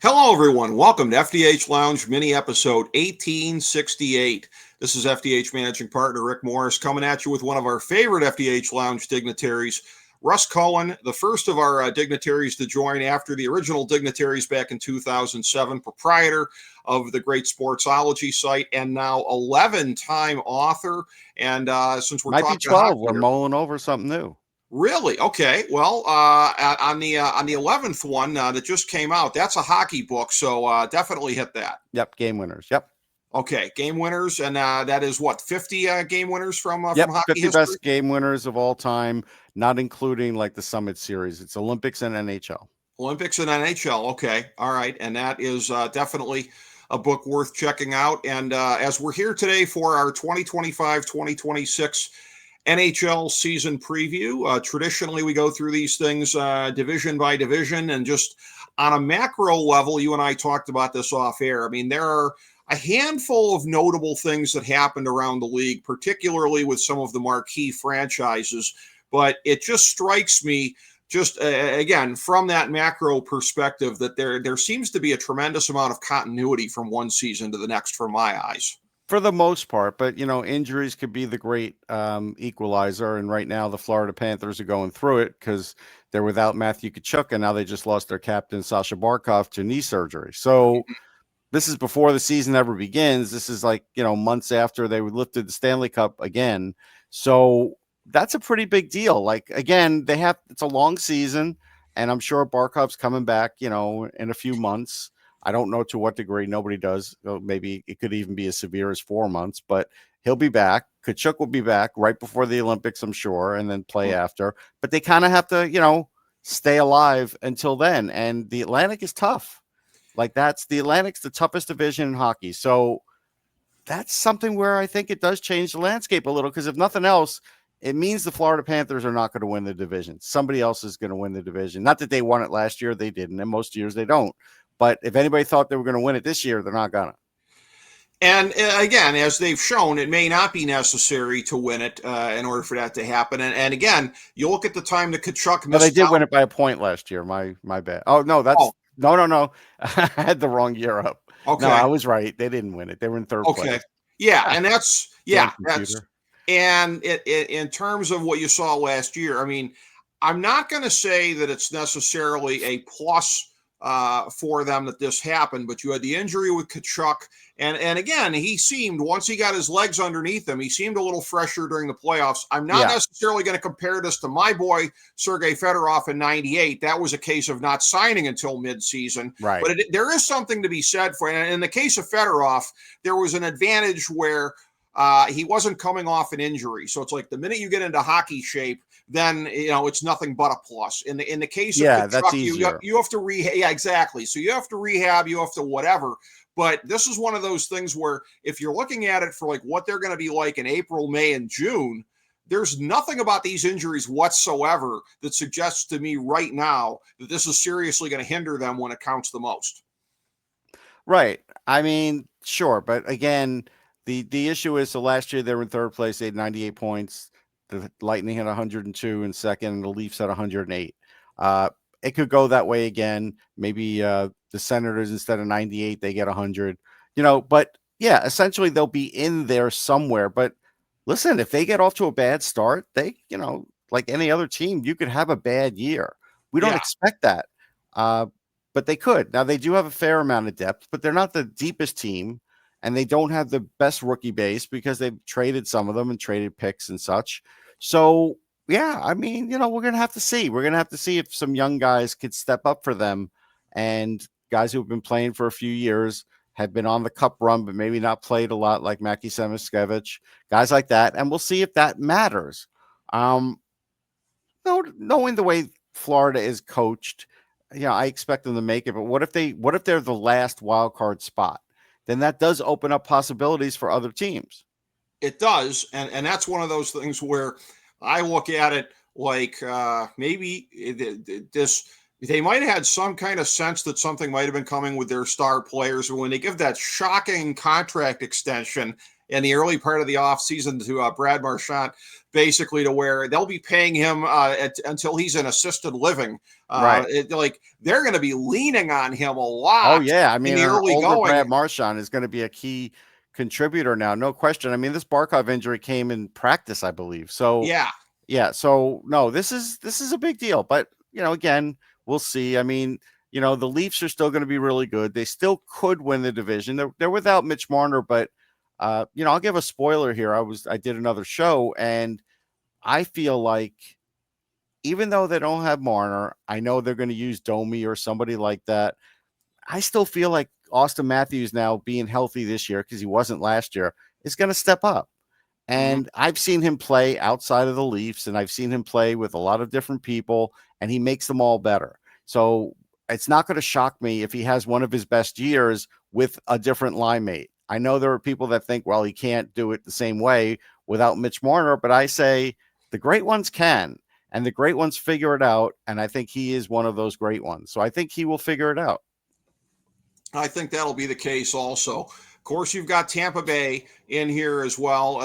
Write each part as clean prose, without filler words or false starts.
Hello, everyone. Welcome to FDH Lounge mini episode 1868. This is FDH managing partner Rick Morris coming at you with one of our favorite FDH Lounge dignitaries, Russ Cohen, the first of our dignitaries to join after the original dignitaries back in 2007, proprietor of the great Sportsology site, and now 11-time author. And since we're Might be talking 12. We're hockey, mulling over something new. really? Okay. Well, on the 11th one that just came out, that's a hockey book, so definitely hit that. Yep, game winners. Yep. Okay, game winners, and that is what 50 game winners from Yep, hockey 50 history. best game winners of all time, not including like the Summit Series. It's Olympics and NHL. Olympics and NHL. Okay, all right, and that is definitely a book worth checking out. And as we're here today for our 2025-2026 NHL season preview. Traditionally, we go through these things division by division, and just on a macro level, you and I talked about this off air. I mean, there are a handful of notable things that happened around the league, particularly with some of the marquee franchises. But it just strikes me, just again, from that macro perspective, that there seems to be a tremendous amount of continuity from one season to the next, from my eyes. For the most part, but injuries could be the great equalizer. And right now, the Florida Panthers are going through it because they're without Matthew Tkachuk, and now they just lost their captain Sasha Barkov to knee surgery. So this is before the season ever begins. This is like months after they lifted the Stanley Cup again. So that's a pretty big deal. Like again, it's a long season, and I'm sure Barkov's coming back, in a few months. I don't know to what degree. Nobody does. Maybe it could even be as severe as 4 months, but he'll be back. Tkachuk will be back right before the Olympics, I'm sure, and then play after. But they kind of have to, stay alive until then. And the Atlantic is tough. Like the Atlantic's the toughest division in hockey. So that's something where I think it does change the landscape a little, because if nothing else, it means the Florida Panthers are not going to win the division. Somebody else is going to win the division. Not that they won it last year. They didn't. And most years they don't. But if anybody thought they were going to win it this year, they're not going to. And again, as they've shown, it may not be necessary to win it in order for that to happen. And again, you look at the time that Tkachuk missed. But they did win it by a point last year. My bad. Oh, no, no. I had the wrong year up. Okay. No, I was right. They didn't win it. They were in third place. Yeah, and that's and in terms of what you saw last year, I mean, I'm not going to say that it's necessarily a plus for them that this happened, but you had the injury with Tkachuk, and again, he seemed, once he got his legs underneath him, he seemed a little fresher during the playoffs. I'm not necessarily going to compare this to my boy Sergei Fedorov in '98. That was a case of not signing until midseason, right? But there is something to be said for it. And in the case of Fedorov, there was an advantage where he wasn't coming off an injury, so it's like the minute you get into hockey shape, then it's nothing but a plus. In the case of Tkachuk, that's easier. You have to rehab. Yeah, exactly. So you have to rehab, you have to whatever. But this is one of those things where if you're looking at it for like what they're going to be like in April, May, and June, there's nothing about these injuries whatsoever that suggests to me right now that this is seriously going to hinder them when it counts the most. Right. I mean, sure, but again, the issue is, so last year they were in third place. They had 98 points. The Lightning had 102 in second, and the Leafs had 108. It could go that way again. Maybe the Senators, instead of 98, they get 100. But yeah, essentially they'll be in there somewhere. But listen, if they get off to a bad start, they, like any other team, you could have a bad year. We don't expect that. But they could. Now, they do have a fair amount of depth, but they're not the deepest team. And they don't have the best rookie base because they've traded some of them and traded picks and such. So, yeah, I mean, we're going to have to see. We're going to have to see if some young guys could step up for them. And guys who have been playing for a few years, have been on the cup run, but maybe not played a lot, like Mackie Samoskevich, guys like that. And we'll see if that matters. Knowing the way Florida is coached, I expect them to make it. But what if they're the last wild card spot? Then that does open up possibilities for other teams. It does. And that's one of those things where I look at it like maybe they might have had some kind of sense that something might have been coming with their star players. When they give that shocking contract extension in the early part of the offseason to Brad Marchand, basically, to where they'll be paying him until he's in assisted living. Right. Like they're going to be leaning on him a Oh, lot yeah. I in mean, the an early older going. Brad Marchand is going to be a key contributor now, no question. I mean, this Barkov injury came in practice, I believe. So, Yeah, yeah. So, no, this is a big deal. But, again, we'll see. I mean, the Leafs are still going to be really good. They still could win the division. They're without Mitch Marner, but, I'll give a spoiler here. I did another show, and I feel like even though they don't have Marner, I know they're going to use Domi or somebody like that. I still feel like Austin Matthews now being healthy this year, because he wasn't last year, is going to step up. hmm And I've seen him play outside of the Leafs, and I've seen him play with a lot of different people, and he makes them all better. So it's not going to shock me if he has one of his best years with a different line mate. I know there are people that think, well, he can't do it the same way without Mitch Marner, but I say the great ones can, and the great ones figure it out. And I think he is one of those great ones. So I think he will figure it out. I think that'll be the case also. Of course, you've got Tampa Bay in here as well.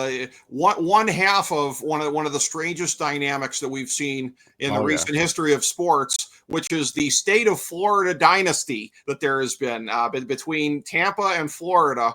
One half of one of the strangest dynamics that we've seen in the Oh, yeah. recent history of sports, which is the state of Florida dynasty that there has been between Tampa and Florida.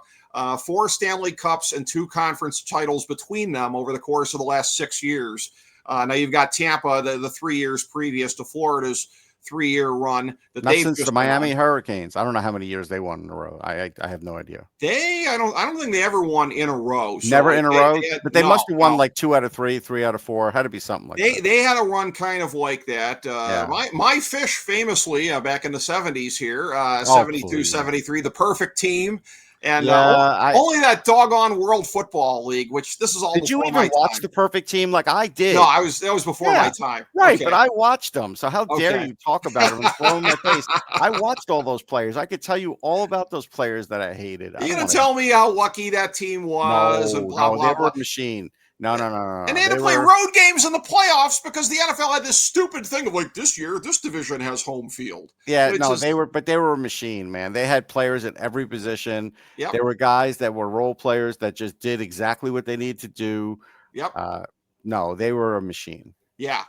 4 Stanley Cups and 2 conference titles between them over the course of the last 6 years. Now you've got Tampa, the 3 years previous to Florida's 3-year run that Not they've since the just been Miami on. Hurricanes. I don't know how many years they won in a row. I have no idea. I don't think they ever won in a row. So Never in a row, they had, but they no, must have won no. like 2 out of 3, 3 out of 4. Had to be something like that. They had a run kind of like that. Yeah. My Fish famously back in the 70s here, Oh, 72, please. 73, the perfect team. And Yeah. only that doggone World Football League, which this is all Did you before even my watch time. the perfect team like I No, did? that was before my Yeah. time. Right, but Okay. I watched them. So how dare Okay. you talk about them and throw in my face? I watched all those players. I could tell you all about those players that I hated. I You're don't gonna want to. tell me how lucky that team was and No, blah no, they blah were blah. a machine. No, no, no, no, And no. they had to They play were. road games in the playoffs because the NFL had this stupid thing of like this year, this division has home field. Yeah, Which no, is, they were a machine, man. They had players at every position. yep, There were guys that were role players that just did exactly what they needed to do. yep, Uh, no, they were a machine. yeah,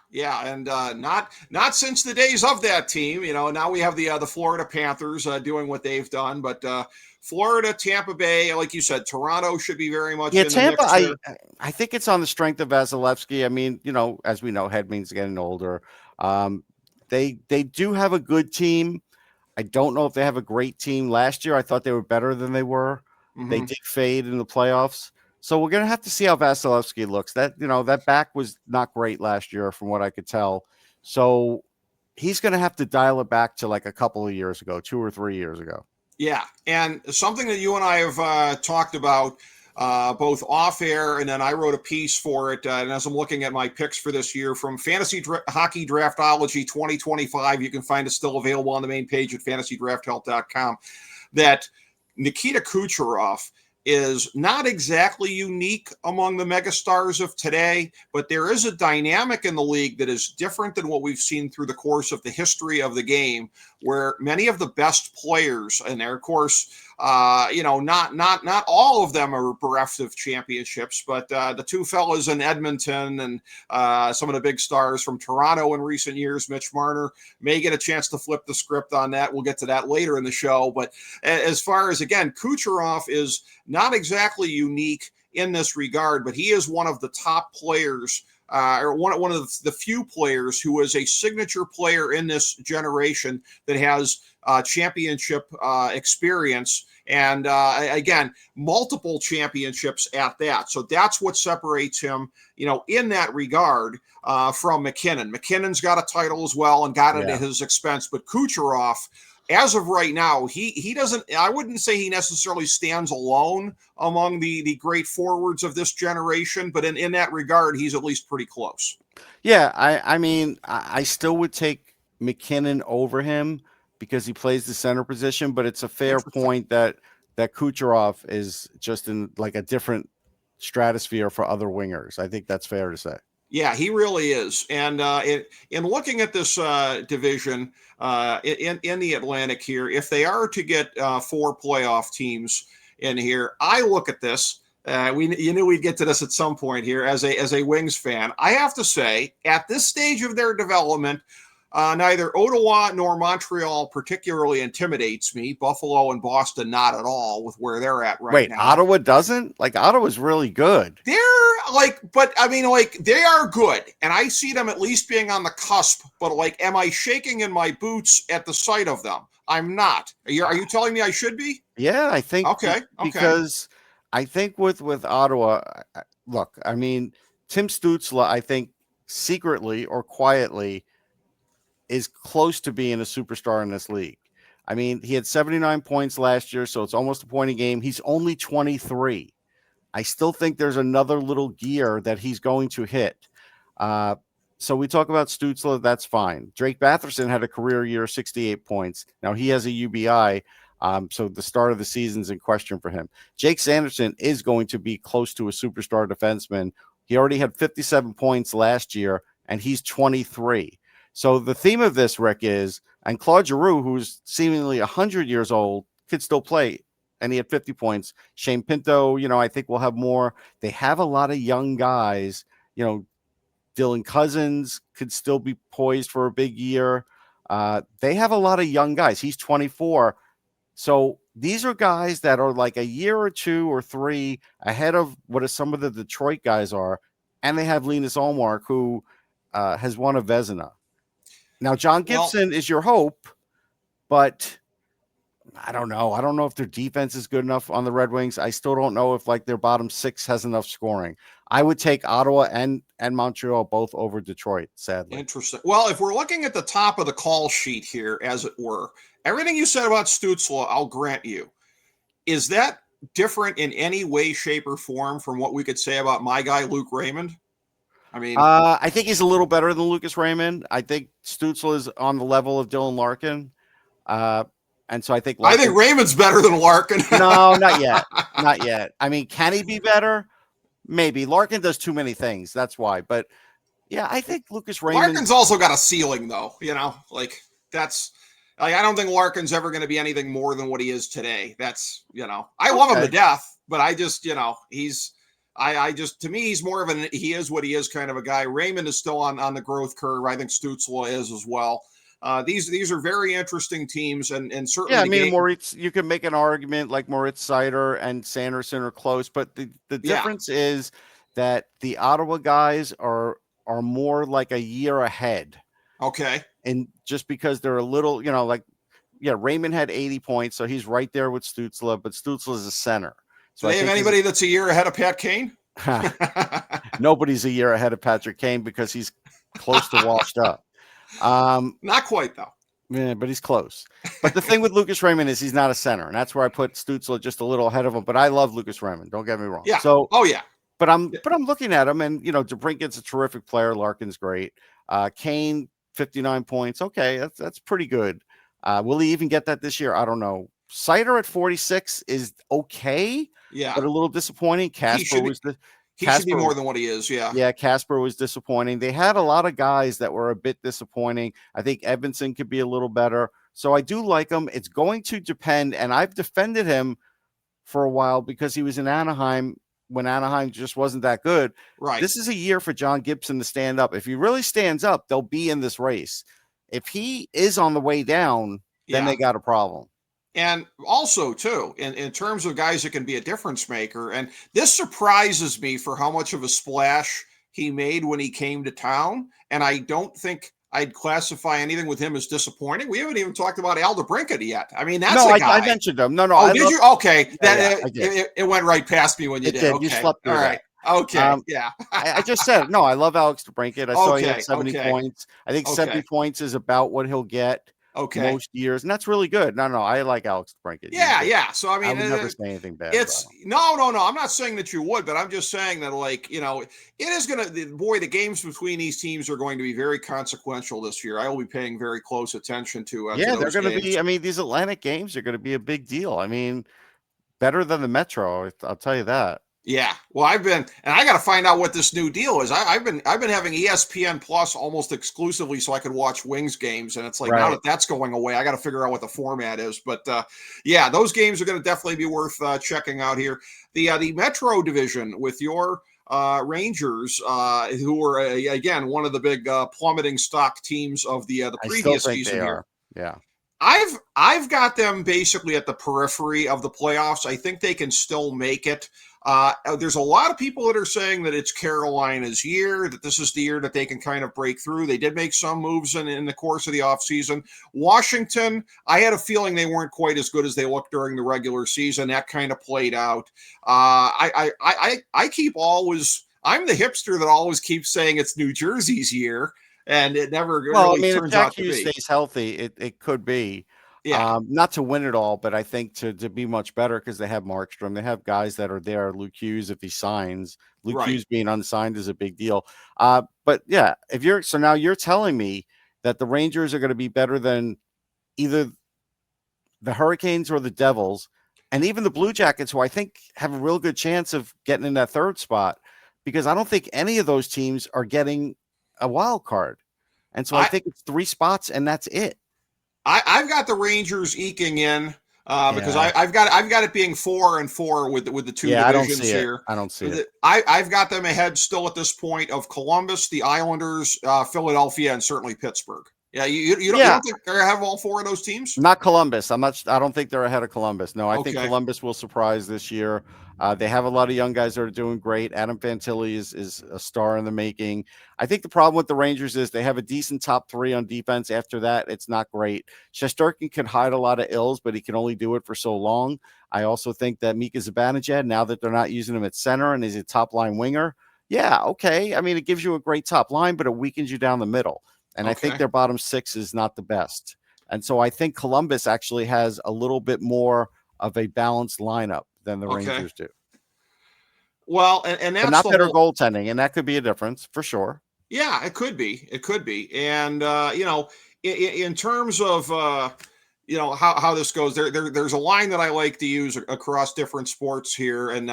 and not since the days of that team. Now we have the Florida Panthers doing what they've done, but Florida, Tampa Bay, like you said, Toronto should be very much Yeah, in the Tampa, mix there. I think it's on the strength of Vasilevsky. I mean, as we know, Hedman's getting older. Um, they do have a good team. I don't know if they have a great team. Last year, I thought they were better than they were. They hmm did fade in the playoffs. So we're gonna have to see how Vasilevsky looks. That back was not great last year, from what I could tell. So he's gonna have to dial it back to like a couple of years ago, 2 or 3 years ago. Yeah, and something that you and I have talked about both off air, and then I wrote a piece for it. And as I'm looking at my picks for this year from Hockey Draftology 2025, you can find it still available on the main page at fantasydrafthelp.com. That Nikita Kucherov is not exactly unique among the megastars of today, but there is a dynamic in the league that is different than what we've seen through the course of the history of the game, where many of the best players, and there, of course, not all of them are bereft of championships, but the 2 fellas in Edmonton and some of the big stars from Toronto in recent years, Mitch Marner, may get a chance to flip the script on that. We'll get to that later in the show. But as far as, again, Kucherov is not exactly unique in this regard, but he is one of the top players, or one of the few players who is a signature player in this generation that has championship experience, and again, multiple championships at that. So that's what separates him, in that regard, from McKinnon. McKinnon's got a title as well and got it at his expense, but Kucherov, as of right now, he doesn't. I wouldn't say he necessarily stands alone among the great forwards of this generation, but in that regard, he's at least pretty close. Yeah, I mean, I still would take McKinnon over him because he plays the center position, but it's a fair Interesting. point that Kucherov is just in like a different stratosphere for other wingers. I think that's fair to say. Yeah, he really is. And in looking at this division in the Atlantic here, if they are to get 4 playoff teams in here, I look at this You knew we'd get to this at some point here as a Wings fan. I have to say, at this stage of their development, neither Ottawa nor Montreal particularly intimidates me. Buffalo and Boston not at all with where they're at right now. Ottawa doesn't? Like, Ottawa's really good. They're like, but I mean, like, they are good, and I see them at least being on the cusp. But like, am I shaking in my boots at the sight of them? I'm not. Are you telling me I should be? Yeah, I think Okay. because I think with Ottawa, look, I mean, Tim Stützle, I think secretly or quietly is close to being a superstar in this league. I mean, he had 79 points last year, so it's almost a point a game. He's only 23. I still think there's another little gear that he's going to hit. So we talk about Stützle, that's fine. Drake Batherson had a career year, 68 points. Now he has a UBI, so the start of the season's in question for him. Jake Sanderson is going to be close to a superstar defenseman. He already had 57 points last year, and he's 23. So the theme of this, Rick, is, and Claude Giroux, who's seemingly 100 years old, could still play, and he had 50 points. Shane Pinto, I think we'll have more. They have a lot of young guys. Dylan Cousins could still be poised for a big year. They have a lot of young guys. He's 24. So these are guys that are like a year or two or three ahead of what some of the Detroit guys are. And they have Linus Ullmark, who has won a Vezina. Now, John Gibson is your hope, but I don't know. I don't know if their defense is good enough on the Red Wings. I still don't know if like their bottom six has enough scoring. I would take Ottawa and Montreal both over Detroit, sadly. Interesting. Well, if we're looking at the top of the call sheet here, as it were, everything you said about Stützle, I'll grant you. Is that different in any way, shape, or form from what we could say about my guy, Luke Raymond? I mean, I think he's a little better than Lucas Raymond. I think Stützle is on the level of Dylan Larkin. And so I think Raymond's better than Larkin. No, not yet. Not yet. I mean, can he be better? Maybe. Larkin does too many things. That's why. But yeah, I think Lucas Raymond. Larkin's also got a ceiling, though. I don't think Larkin's ever going to be anything more than what he is today. That's, I love him to death, but I just, to me, he's more of he is what he is kind of a guy. Raymond is still on the growth curve. I think Stützle is as well. These are very interesting teams, and certainly. Yeah, I mean, Moritz. You can make an argument like Moritz Seider and Sanderson are close, but the difference is that the Ottawa guys are more like a year ahead. Okay, and just because they're a little, Raymond had 80 points, so he's right there with Stützle, but Stützle is a center. So do they have anybody that's a year ahead of Pat Kane? Nobody's a year ahead of Patrick Kane because he's close to washed up. Not quite though. Yeah, but he's close. But the thing with Lucas Raymond is he's not a center, and that's where I put Stützle just a little ahead of him. But I love Lucas Raymond. Don't get me wrong. Yeah. So, yeah. But I'm looking at him, and DeBrinket's a terrific player. Larkin's great. Kane, 59 points. Okay, that's pretty good. Will he even get that this year? I don't know. Seider at 46 is okay. Yeah, but a little disappointing. Casper was the. He should be more than what he is, yeah. Yeah, Casper was disappointing. They had a lot of guys that were a bit disappointing. I think Edmondson could be a little better. So I do like him. It's going to depend, and I've defended him for a while because he was in Anaheim when Anaheim just wasn't that good. Right. This is a year for John Gibson to stand up. If he really stands up, they'll be in this race. If he is on the way down, then they got a problem. And also, too, in terms of guys that can be a difference maker, and this surprises me for how much of a splash he made when he came to town. And I don't think I'd classify anything with him as disappointing. We haven't even talked about Al DeBrincat yet. I mean, that's a guy. I mentioned him. No. Oh, did you? Okay. It went right past me when you did. Okay. You slept through that. Okay. Yeah. I just said, no, I love Alex DeBrincat. I saw he had 70 points. I think 70 points is about what he'll get most years. And that's really good. No, I like Alex DeBrincat. Yeah. So, I mean, I would never say anything bad. No. I'm not saying that you would, but I'm just saying that, it is going to, the games between these teams are going to be very consequential this year. I will be paying very close attention to they're going to be, I mean, these Atlantic games are going to be a big deal. I mean, better than the Metro. I'll tell you that. Yeah. Well, I got to find out what this new deal is. I've been having ESPN Plus almost exclusively so I could watch Wings games, and it's like now Right. that that's going away, I got to figure out what the format is. But yeah, those games are going to definitely be worth checking out here. The Metro division with your Rangers, who were again one of the big plummeting stock teams of the I still previous think they season here. are. Yeah. I've got them basically at the periphery of the playoffs. I think they can still make it. There's a lot of people that are saying that it's Carolina's year, that this is the year that they can kind of break through. They did make some moves in the course of the offseason. Washington, I had a feeling they weren't quite as good as they looked during the regular season. That kind of played out. I keep always, I'm the hipster that always keeps saying it's New Jersey's year, and it never Well, I really mean, if turns Jack out to Hughes be. stays healthy, it could be. Yeah, Not to win it all, but I think to be much better because they have Markstrom. They have guys that are there. Luke Hughes, if he signs, Luke right. Hughes being unsigned is a big deal. But yeah, so now you're telling me that the Rangers are going to be better than either the Hurricanes or the Devils, and even the Blue Jackets, who I think have a real good chance of getting in that third spot, because I don't think any of those teams are getting a wild card. And so I I, think it's 3 spots and that's it. I've got the Rangers eking in because Yeah. I've got it being 4-4 with the two Yeah, I don't divisions see it. here. I don't see it. I've got them ahead still at this point of Columbus, the Islanders, Philadelphia, and certainly Pittsburgh. Yeah, you Yeah, don't think they have all 4 of those teams? not Columbus. I don't think they're ahead of Columbus. No, I think Okay, Columbus will surprise this year. They have a lot of young guys that are doing great. Adam Fantilli is a star in the making. I think the problem with the Rangers is they have a decent top 3 on defense. After that, it's not great. Shesterkin can hide a lot of ills, but he can only do it for so long. I also think that Mika Zibanejad, now that they're not using him at center and he's a top line winger, yeah, okay. I mean, it gives you a great top line, but it weakens you down the middle. And I think okay, their bottom 6 is not the best. And so I think Columbus actually has a little bit more of a balanced lineup than the okay. Rangers do. Well, and But that's not the better whole. goaltending, and that could be a difference for sure. Yeah, it could be. It could be. And in terms of how this goes, there's a line that I like to use across different sports here, and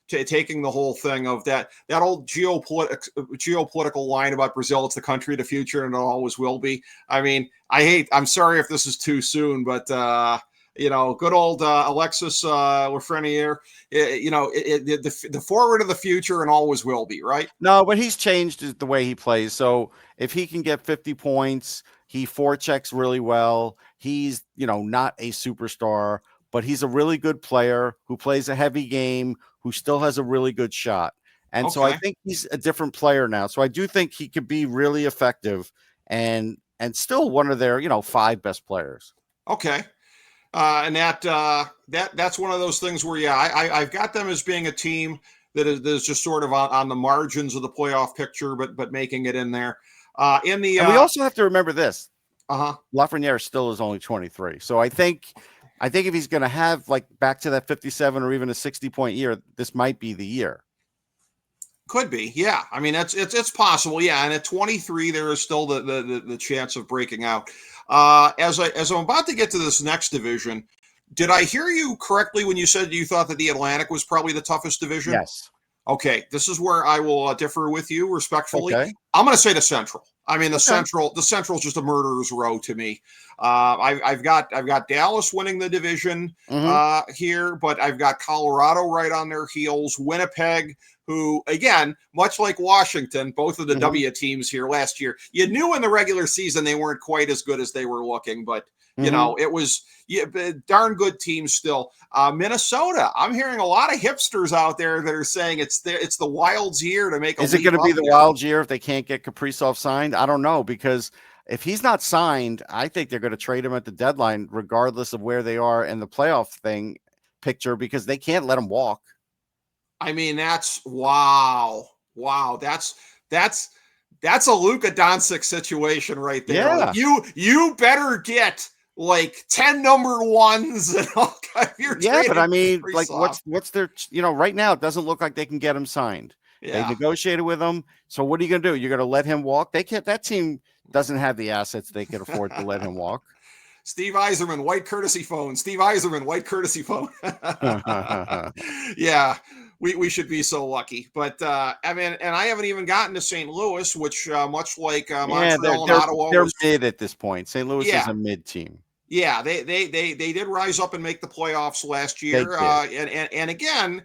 taking the whole thing of that old geopolitical line about Brazil, it's the country of the future, and it always will be. I mean, I'm sorry if this is too soon, but good old Alexis Lafreniere, the forward of the future and always will be, right? No, but he's changed the way he plays. So if he can get 50 points, he forechecks really well. He's, not a superstar, but he's a really good player who plays a heavy game, who still has a really good shot. And so I Okay. think he's a different player now. So I do think he could be really effective and still one of their, 5 best players. Okay. And that's one of those things where, yeah, I've got them as being a team that is just sort of on the margins of the playoff picture, but making it in there. In the And we also have to remember this. uh-huh. Lafreniere still is only 23. So I think if he's going to have like back to that 57 or even a 60-point year, this might be the year. Could be, yeah. I mean, it's possible, yeah. And at 23, there is still the chance of breaking out. As I'm about to get to this next division, did I hear you correctly when you said you thought that the Atlantic was probably the toughest division? Yes. Okay, this is where I will differ with you respectfully. Okay. I'm going to say the Central. I mean, the Okay. Central is just a murderer's row to me. I've got Dallas winning the division Mm-hmm. here, but I've got Colorado right on their heels. Winnipeg, who again, much like Washington, both of the Mm-hmm. W teams here last year, you knew in the regular season they weren't quite as good as they were looking, but it was darn good teams still. Minnesota, I'm hearing a lot of hipsters out there that are saying it's the Wild's year to make a Is it leap going to be up the there. Wild year if they can't get Kaprizov signed? I don't know, because if he's not signed, I think they're going to trade him at the deadline, regardless of where they are in the playoff picture, because they can't let him walk. I mean, that's wow. That's a Luka Doncic situation right there. Yeah. Like you better get like 10 number ones and all kind of your Yeah, but I mean, like, Kaprizov. what's their, right now, it doesn't look like they can get him signed. They Yeah. negotiated with him. So what are you going to do? You're going to let him walk? They can't. That team doesn't have the assets they can afford to let him walk. Steve Yzerman, white courtesy phone. Steve Yzerman, white courtesy phone. Yeah. we should be so lucky. But I mean, and I haven't even gotten to St. Louis, which much like Yeah, Montreal and Ottawa they're was, mid at this point. St. Louis is yeah, a mid team. yeah, they did rise up and make the playoffs last They year, did. and again,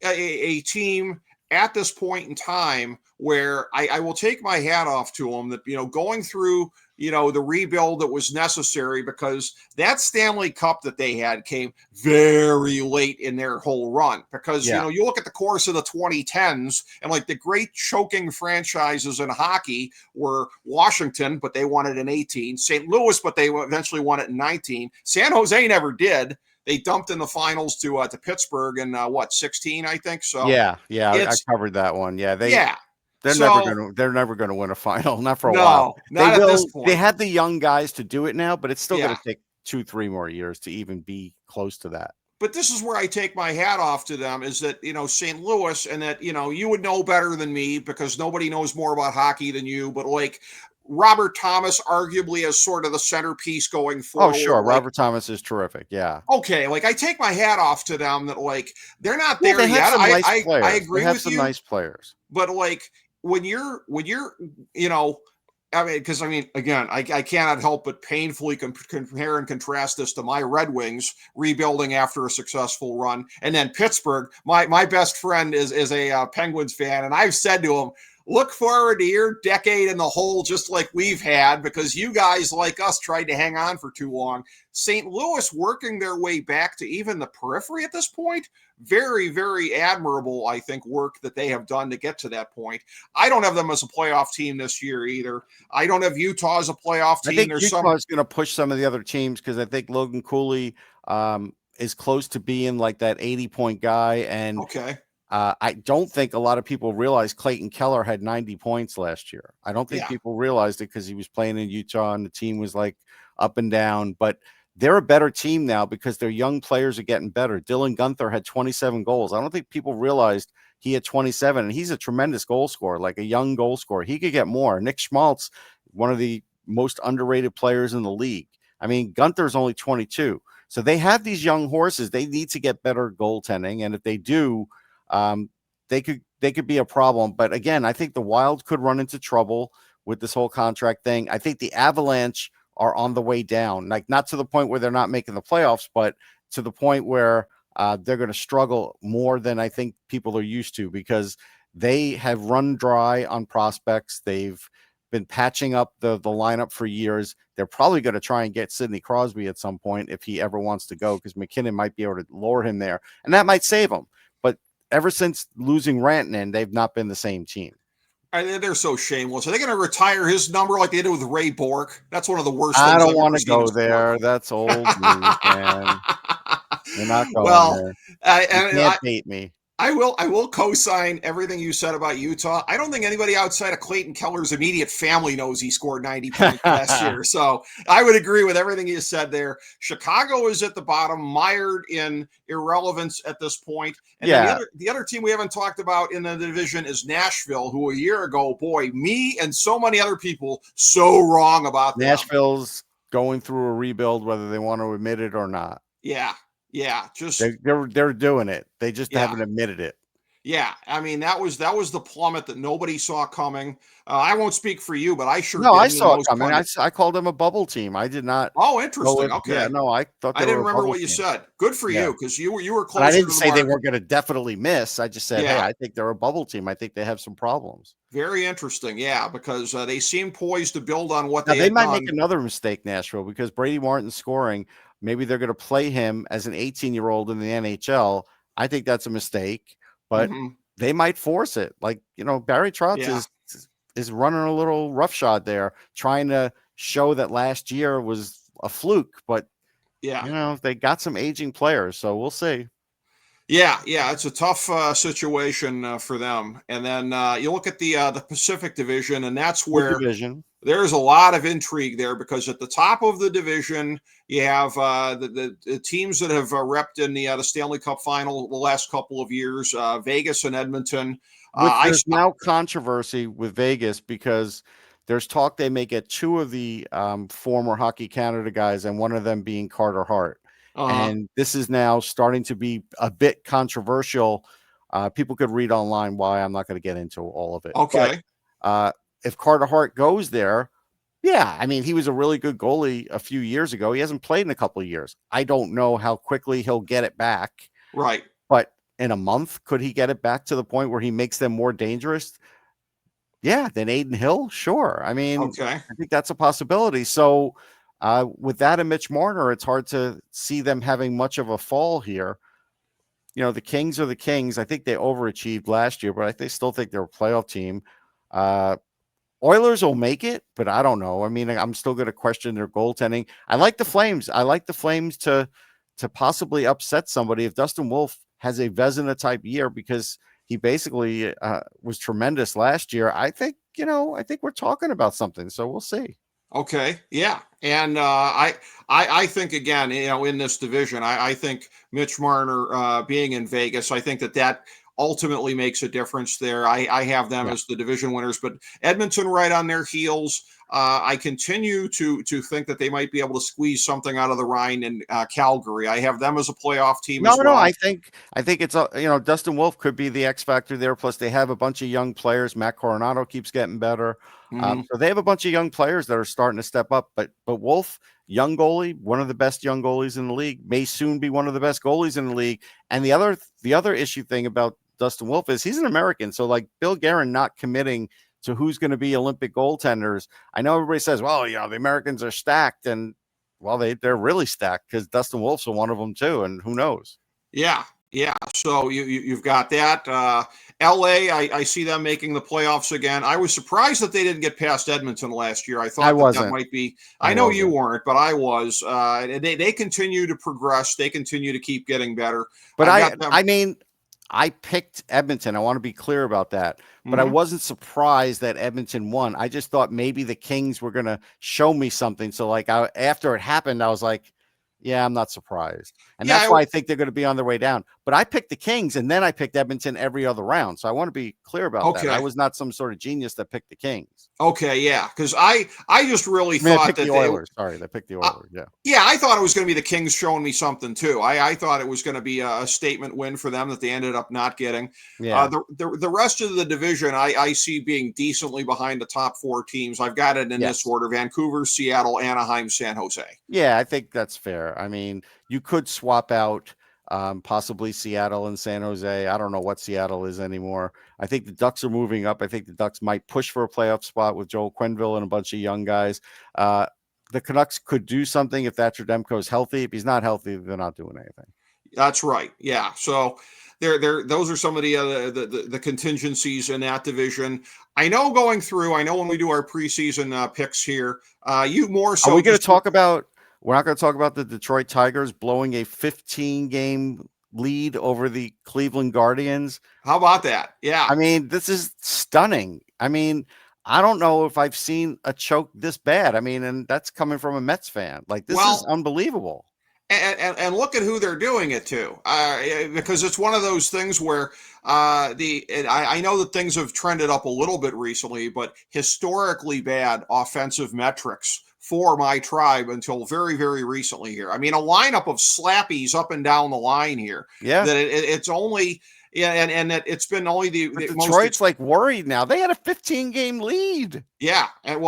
a team at this point in time where I will take my hat off to them that going through the rebuild that was necessary, because that Stanley Cup that they had came very late in their whole run, because Yeah. you look at the course of the 2010s, and like the great choking franchises in hockey were Washington, but they won it in 18, St. Louis, but they eventually won it in 19, San Jose never did. They dumped in the finals to Pittsburgh in 16, I think. So Yeah, I it's covered that one. Yeah, yeah. they're So never gonna win a final, not for a while. no, not at this They point. have the young guys to do it now, but it's still gonna Yeah. take 2, 3 more years to even be close to that. But this is where I take my hat off to them, is that, St. Louis, and that, you would know better than me because nobody knows more about hockey than you, but like Robert Thomas, arguably as sort of the centerpiece going Oh, forward, sure, like, Robert Thomas is terrific, yeah. okay, like I take my hat off to them that like they're not Yeah, there they have yet. some nice I players. They agree have with some you, nice players. but like when you're you know I mean, because I mean, again, I cannot help but painfully compare and contrast this to my Red Wings rebuilding after a successful run, and then Pittsburgh. My best friend is a Penguins fan, and I've said to him, look forward to your decade in the hole, just like we've had, because you guys like us tried to hang on for too long. St. Louis working their way back to even the periphery at this point. Very, very admirable, I think, work that they have done to get to that point. I don't have them as a playoff team this year either. I don't have Utah as a playoff I team. think There's Utah some is gonna push some of the other teams because I think Logan Cooley, is close to being like that 80-point guy, and okay. I don't think a lot of people realize Clayton Keller had 90 points last year. I don't think Yeah. people realized it because he was playing in Utah and the team was like up and down. But they're a better team now because their young players are getting better. Dylan Gunther had 27 goals. I don't think people realized he had 27, and he's a tremendous goal scorer, like a young goal scorer. He could get more. Nick Schmaltz, one of the most underrated players in the league. I mean, Gunther's only 22. So they have these young horses. They need to get better goaltending, and if they do, um, they could be a problem. But again, I think the Wild could run into trouble with this whole contract thing. I think the Avalanche are on the way down, like not to the point where they're not making the playoffs, but to the point where they're going to struggle more than I think people are used to, because they have run dry on prospects. They've been patching up the lineup for years. They're probably going to try and get Sidney Crosby at some point if he ever wants to go, because McKinnon might be able to lure him there, and that might save him. But ever since losing Rantanen, they've not been the same team. They're so shameless. Are they going to retire his number like they did with Ray Bork? That's one of the worst I things don't I've want ever to seen in go sport. there. That's old news, man. We're not going Well, there. You and can't date me. I will co-sign everything you said about Utah. I don't think anybody outside of Clayton Keller's immediate family knows he scored 90 points last year. So I would agree with everything you said there. Chicago is at the bottom, mired in irrelevance at this point. And then Yeah, the other team we haven't talked about in the division is Nashville, who a year ago, boy, me and so many other people so wrong about them. Nashville's going through a rebuild, whether they want to admit it or not. Yeah. Yeah. Just They're doing it. They just yeah. haven't admitted it. Yeah, I mean that was the plummet that nobody saw coming. I won't speak for you, but I sure No, I didn't, and saw it most coming. pundits. I called them a bubble team. I did not Oh, go interesting. with. Yeah, Okay, no, I thought I they didn't were a remember bubble what you team. said. Good for Yeah. you, because you were And I closer didn't to the say they mark. were going to definitely miss. I just said, hey, Yeah, I think they're a bubble team. I think they have some problems. very interesting. Yeah, because they seem poised to build on what Now they they had might make done. another mistake, Nashville, because Brady Martin's scoring. Maybe they're going to play him as an 18-year-old in the NHL. I think that's a mistake, but Hmm. they might force it. Like, Barry Trotz Yeah, is running a little roughshod there, trying to show that last year was a fluke. But yeah. they got some aging players, so we'll see. Yeah. It's a tough situation for them. And then you look at the Pacific Division, and that's Good where division. there's a lot of intrigue there, because at the top of the division, you have the teams that have repped in the Stanley Cup final the last couple of years, Vegas and Edmonton. There's now controversy with Vegas because there's talk they may get two of the former Hockey Canada guys, and one of them being Carter Hart. uh, And this is now starting to be a bit controversial. People could read online why. I'm not going to get into all of it. Okay. But if Carter Hart goes there, yeah, I mean, he was a really good goalie a few years ago. He hasn't played in a couple of years. I don't know how quickly he'll get it back. Right. But in a month, could he get it back to the point where he makes them more dangerous? Yeah, then Aiden Hill, sure. I mean, Okay. I think that's a possibility. So with that and Mitch Marner, it's hard to see them having much of a fall here. You know, the Kings are the Kings. I think they overachieved last year, but they still think they're a playoff team. Oilers will make it, but I don't know. I mean, I'm still going to question their goaltending. I like the Flames. I like the Flames to possibly upset somebody if Dustin Wolf has a Vezina type year, because he basically was tremendous last year. I think we're talking about something. So we'll see. Okay, yeah, and I think again, in this division, I think Mitch Marner being in Vegas, I think that ultimately makes a difference there. I have them Yeah. as the division winners, but Edmonton right on their heels. I continue to think that they might be able to squeeze something out of the Rhine and Calgary. I have them as a playoff team as well. I think it's Dustin Wolf could be the X factor there. Plus, they have a bunch of young players. Matt Coronado keeps getting better, so they have a bunch of young players that are starting to step up. But Wolf, young goalie, one of the best young goalies in the league, may soon be one of the best goalies in the league. And the other issue thing about Dustin Wolf is he's an American, so like Bill Guerin not committing to who's going to be Olympic goaltenders. I know everybody says, well, the Americans are stacked, and well, they're really stacked because Dustin Wolf's one of them too, and who knows? Yeah, yeah. So you've got that. LA, I see them making the playoffs again. I was surprised that they didn't get past Edmonton last year. I thought that might be. I know you weren't, but I was. They continue to progress. They continue to keep getting better. But I picked Edmonton. I want to be clear about that. But I wasn't surprised that Edmonton won. I just thought maybe the Kings were going to show me something. So after it happened, I was like, yeah, I'm not surprised. And that's why I think they're going to be on their way down. But I picked the Kings, and then I picked Edmonton every other round. So I want to be clear about that. I was not some sort of genius that picked the Kings. Okay, yeah, because I just really thought that the Oilers. They picked the Oilers. Yeah, I thought it was going to be the Kings showing me something too. I thought it was going to be a statement win for them that they ended up not getting. Yeah. The rest of the division I see being decently behind the top four teams. I've got it in this order: Vancouver, Seattle, Anaheim, San Jose. Yeah, I think that's fair. I mean, you could swap out possibly Seattle and San Jose. I don't know what Seattle is anymore. I think the Ducks are moving up. I think the Ducks might push for a playoff spot with Joel Quenneville and a bunch of young guys. The Canucks could do something if Thatcher Demko is healthy. If he's not healthy, they're not doing anything. That's right. Yeah. So those are some of the contingencies in that division. I know when we do our preseason picks here, you more so. Are we going to talk about? We're not going to talk about the Detroit Tigers blowing a 15-game lead over the Cleveland Guardians. How about that? Yeah. I mean, this is stunning. I mean, I don't know if I've seen a choke this bad. I mean, and that's coming from a Mets fan. This is unbelievable. And look at who they're doing it to, because it's one of those things where I know that things have trended up a little bit recently, but historically bad offensive metrics for my tribe until very, very recently here. I mean, a lineup of slappies up and down the line here. Yeah. That it's only, and that it's been only the Detroit's worried now. They had a 15-game lead. Yeah, and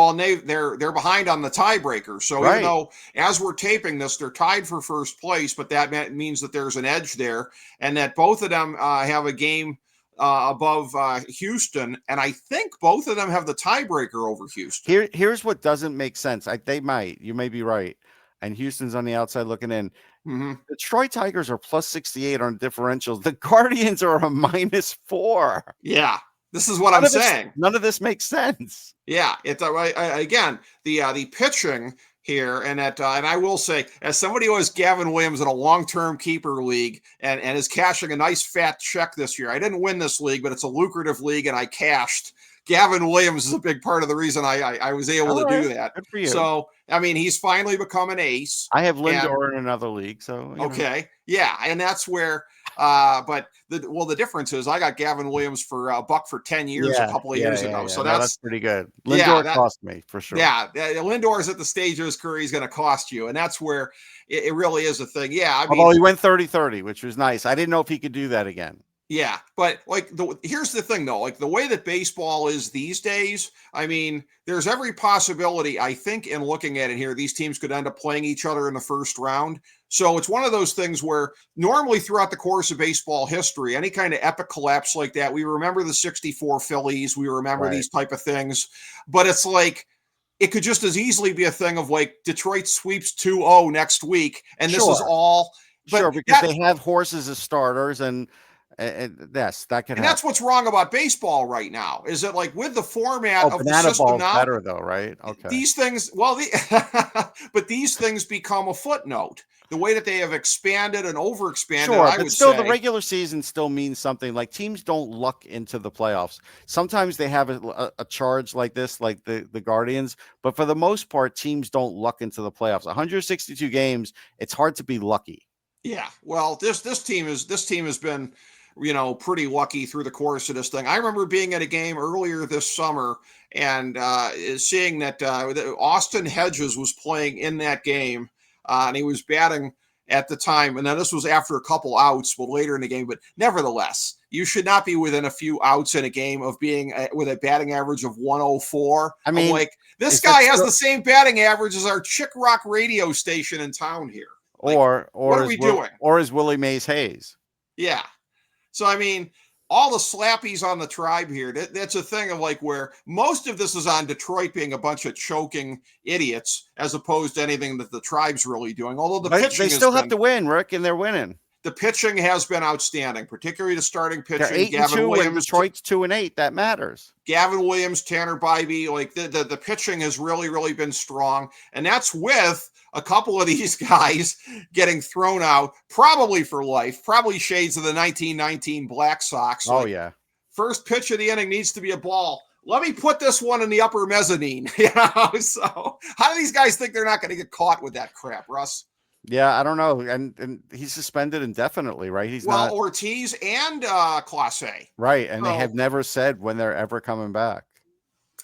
they're behind on the tiebreaker. So even though as we're taping this, they're tied for first place, but that means that there's an edge there, and that both of them have a game above Houston, and I think both of them have the tiebreaker over Houston. Here's what doesn't make sense. You may be right, and Houston's on the outside looking in. The Detroit Tigers are plus 68 on differentials. The Guardians are a -4. Yeah, this is what I'm saying. None of this makes sense. Yeah, it's again the pitching here, and I will say, as somebody who has Gavin Williams in a long-term keeper league and is cashing a nice fat check this year. I didn't win this league, but it's a lucrative league, and I cashed. Gavin Williams is a big part of the reason I was able to do that. Good for you. So, I mean, he's finally become an ace. I have Lindor in another league, so okay, yeah, and that's where. But the difference is I got Gavin Williams for a buck for 10 years a couple of years ago. So that's pretty good. Lindor cost me for sure. Yeah, Lindor is at the stage of his career he's going to cost you, and that's where it really is a thing. Yeah, although he went 30-30, which was nice. I didn't know if he could do that again. Yeah, but like here's the thing though, like the way that baseball is these days, I mean, there's every possibility, I think, in looking at it here, these teams could end up playing each other in the first round. So it's one of those things where normally throughout the course of baseball history, any kind of epic collapse like that, we remember the 64 Phillies, we remember Right. these type of things, but it's like it could just as easily be a thing of like Detroit sweeps 2-0 next week, and this is Sure. all. Sure, But because that they have horses as starters, and yes, that could And that's happen. what's wrong about baseball right now, is that like with the format Oh, of the banana system ball is now, better though, right? Okay. these things, but these things become a footnote. The way that they have expanded and overexpanded, Sure, I but would still, the say, regular season still means something. Like teams don't luck into the playoffs. Sometimes they have a charge like this, like the Guardians, but for the most part, teams don't luck into the playoffs. 162 games, it's hard to be lucky. yeah. Well, this team has been, pretty lucky through the course of this thing. I remember being at a game earlier this summer and seeing that Austin Hedges was playing in that game, and he was batting at the time. And then this was after a couple outs, but later in the game. But nevertheless, you should not be within a few outs in a game of being with a batting average of 104. I I'm mean, like, this is that guy has still, the same batting average as our Chick Rock radio station in town here. Like, what are we doing? or is Willie Mays Hayes? Yeah. So, I mean, all the slappies on the tribe here, that's a thing of like where most of this is on Detroit being a bunch of choking idiots as opposed to anything that the tribe's really doing. Although But they still have to win, Rick, and they're winning. the pitching has been outstanding, particularly the starting They're pitching. 8-2, and Detroit's 2-8. That matters. Gavin Williams, Tanner Bybee, like the pitching has really, really been strong. And that's with a couple of these guys getting thrown out, probably for life, probably shades of the 1919 Black Sox. Oh, like, yeah. first pitch of the inning needs to be a ball. Let me put this one in the upper mezzanine. So how do these guys think they're not going to get caught with that crap, Russ? Yeah, I don't know. And he's suspended indefinitely, right? He's not. Ortiz and Clase. Right, and they So, have never said when they're ever coming back.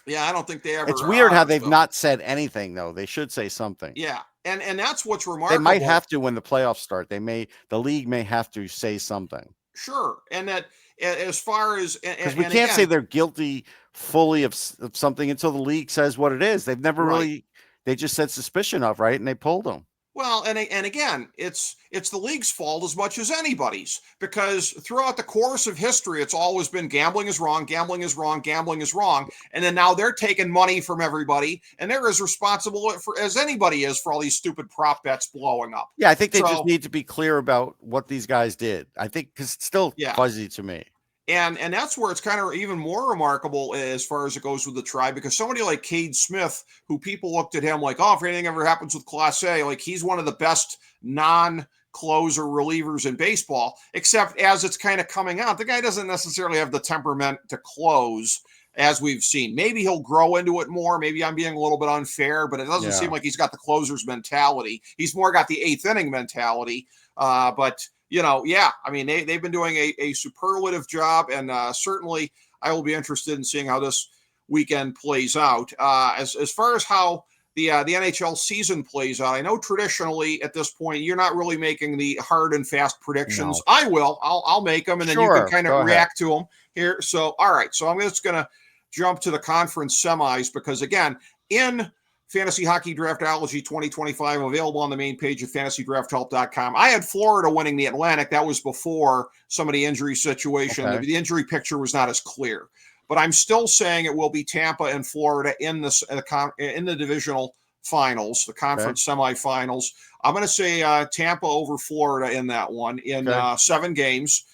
yeah, I don't think they ever It's weird how are. they've So, not said anything, though. They should say something. yeah, and that's what's They remarkable. might have to when the playoffs start. The league may have to say something. Sure, and that as far as Because we can't say they're guilty fully of something until the league says what it is. They've never really. They just said suspicion of, right, and they pulled them. Well, and again, it's the league's fault as much as anybody's, because throughout the course of history, it's always been gambling is wrong, gambling is wrong, gambling is wrong, and then now they're taking money from everybody, and they're as responsible as anybody is for all these stupid prop bets blowing up. Yeah, I think they just need to be clear about what these guys did. I think because it's still fuzzy to me. And that's where it's kind of even more remarkable as far as it goes with the tribe, because somebody like Cade Smith, who people looked at him like, oh, if anything ever happens with Class A, like he's one of the best non-closer relievers in baseball, except as it's kind of coming out, the guy doesn't necessarily have the temperament to close as we've seen. Maybe he'll grow into it more. Maybe I'm being a little bit unfair, but it doesn't seem like he's got the closer's mentality. He's more got the eighth inning mentality. But I mean, they've been doing a superlative job, and certainly I will be interested in seeing how this weekend plays out. As far as how the NHL season plays out, I know traditionally at this point you're not really making the hard and fast predictions. No. I will. I'll make them, and then you can kind of react to them here. So, all right. So I'm just going to jump to the conference semis because, again, in Fantasy Hockey Draftology 2025, available on the main page of fantasydrafthelp.com. I had Florida winning the Atlantic. That was before some of the injury situation. Okay. The injury picture was not as clear. But I'm still saying it will be Tampa and Florida in the divisional finals, the conference semifinals. I'm going to say Tampa over Florida in that one in 7 games.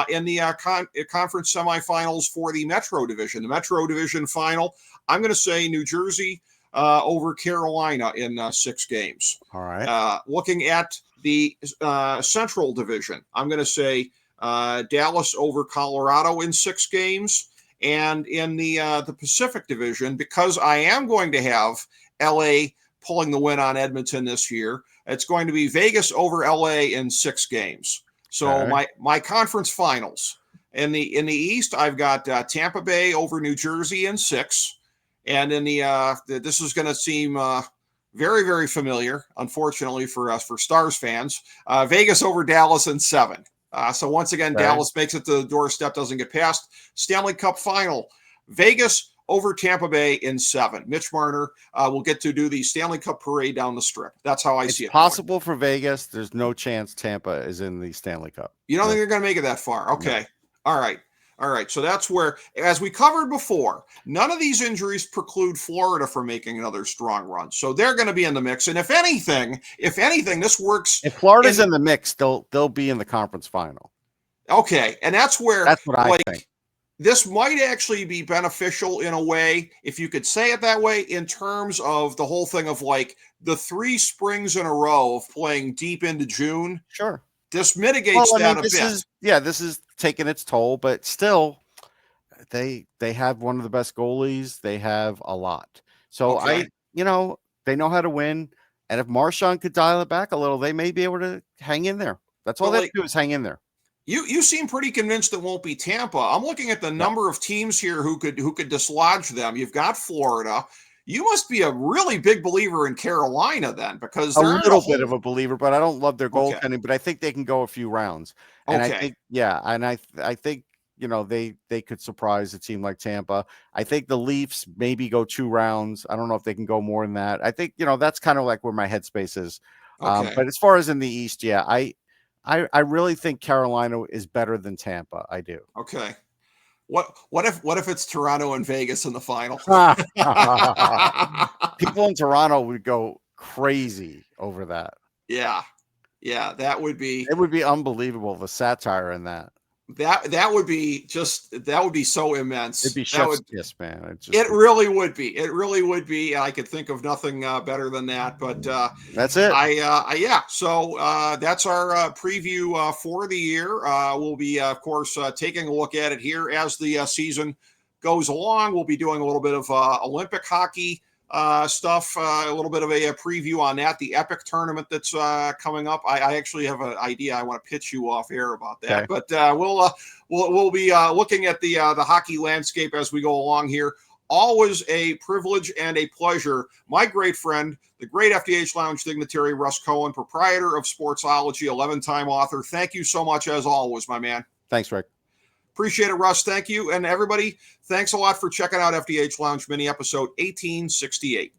In the conference semifinals for the Metro Division. The Metro Division final, I'm going to say New Jersey over Carolina in 6 games. All right. Looking at the Central Division, I'm going to say Dallas over Colorado in 6 games. And in the Pacific Division, because I am going to have LA pulling the win on Edmonton this year, it's going to be Vegas over LA in 6 games. So my conference finals in the East, I've got Tampa Bay over New Jersey in 6. And in this is going to seem very, very familiar, unfortunately for us, for Stars fans. Vegas over Dallas in 7. So once again, Okay. Dallas makes it to the doorstep, doesn't get past. Stanley Cup final, Vegas over Tampa Bay in 7. Mitch Marner will get to do the Stanley Cup parade down the strip. That's how I It's see it. possible for Vegas. There's no chance Tampa is in the Stanley Cup. You don't No. think they're going to make it that far? Okay. No. All right. All right. So that's where, as we covered before, none of these injuries preclude Florida from making another strong run. So they're going to be in the mix. And if anything, this works. If Florida's in the mix, they'll be in the conference final. Okay. And that's where, that's what I think. This might actually be beneficial in a way, if you could say it that way, in terms of the whole thing of like the 3 springs in a row of playing deep into June. Sure. This mitigates that a bit. This is taking its toll, but still, they have one of the best goalies. They have a lot. So they know how to win. And if Marchand could dial it back a little, they may be able to hang in there. That's all they have to do is hang in there. You seem pretty convinced it won't be Tampa. I'm looking at the number of teams here who could dislodge them. You've got Florida. You must be a really big believer in Carolina then, because they're a little bit of a believer, but I don't love their goaltending. But I think they can go a few rounds. And I think, I think they could surprise a team like Tampa. I think the Leafs maybe go 2 rounds. I don't know if they can go more than that. I think that's kind of like where my headspace is. But as far as in the East, I really think Carolina is better than Tampa. I do. Okay. What if it's Toronto and Vegas in the final? People in Toronto would go crazy over that. Yeah, that would be. It would be unbelievable, the satire in that. That would be so immense. It'd be chef's kiss, man. It really would be. It really would be. I could think of nothing better than that. But that's it. So that's our preview for the year. We'll be, of course, taking a look at it here as the season goes along. We'll be doing a little bit of Olympic hockey stuff, a little bit of a preview on that, the Epic tournament that's coming up. I actually have an idea I want to pitch you off air about that, but we'll be looking at the hockey landscape as we go along here. Always a privilege and a pleasure. My great friend, the great FDH Lounge Dignitary, Russ Cohen, proprietor of Sportsology, 11-time author. Thank you so much, as always, my man. Thanks, Rick. Appreciate it, Russ. Thank you. And everybody, thanks a lot for checking out FDH Lounge Mini episode 1868.